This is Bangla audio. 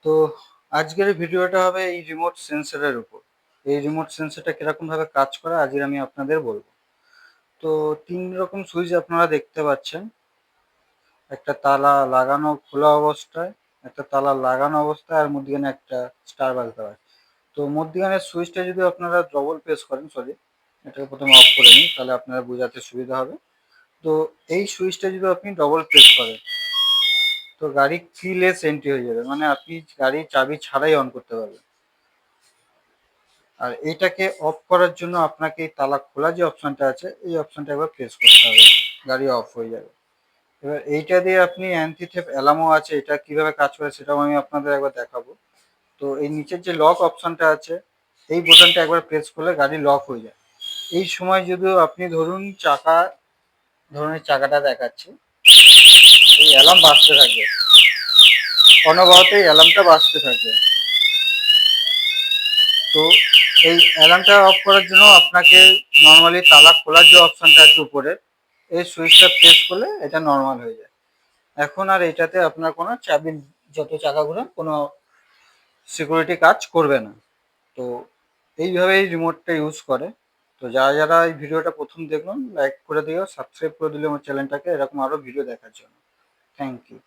তো আজকের ভিডিওটা হবে এই রিমোট সেন্সরের উপর। এই রিমোট সেন্সরটা কিরকমভাবে কাজ করে আজকে আমি আপনাদের বলবো। তো 3 রকম সুইচ আপনারা দেখতে পাচ্ছেন। একটা তালা লাগানো খোলা অবস্থায়, একটা তালা লাগানো অবস্থায়, আর মধ্যিখানে একটা স্টার বাজতে পারে। তো মধ্যিখানের সুইচটা যদি আপনারা ডবল প্রেস করেন, সরি এটাকে প্রথমে অফ করে নিন, তাহলে আপনারা বোঝাতে সুবিধা হবে। তো এই সুইচটা যদি আপনি ডবল প্রেস করেন তো গাড়ি কিলেস এন্ট্রি হয়ে যাবে, মানে আপনি গাড়ির চাবি ছাড়াই অন করতে পারবেন। আর এটাকে অফ করার জন্য আপনাকে এই তালা খোলা যে অপশনটা আছে এই অপশনটা একবার প্রেস করতে হবে, গাড়ি অফ হয়ে যাবে। এবার এইটা দিয়ে আপনি অ্যান্টি থেফট অ্যালার্মও আছে, এটা কিভাবে কাজ করে সেটাও আমি আপনাদের একবার দেখাবো। তো এই নিচের যে লক অপশনটা আছে এই বোতামটা একবার প্রেস করলে গাড়ি লক হয়ে যায়। এই সময় যদি আপনি ধরুন ধরুন এই চাকাটা দেখাচ্ছি, এই অ্যালার্ম বাজতে থাকবে, অনবরত এই অ্যালার্মটা বাজতে থাকবে। তো এই অ্যালার্মটা অফ করার জন্য আপনাকে নর্মালি তালা খোলার যে অপশনটা আছে উপরে এই সুইচটা প্রেস করলে এটা নর্মাল হয়ে যায়। এখন আর এটাতে আপনার কোনো চাবির যত চাকা ঘোরান কোনো সিকিউরিটি কাজ করবে না। তো এইভাবেই রিমোটটা ইউজ করে। তো যারা যারা এই ভিডিওটা প্রথম দেখুন লাইক করে দিও, সাবস্ক্রাইব করে দিলে আমার চ্যানেলটাকে এরকম আরও ভিডিও দেখার জন্য। Thank you.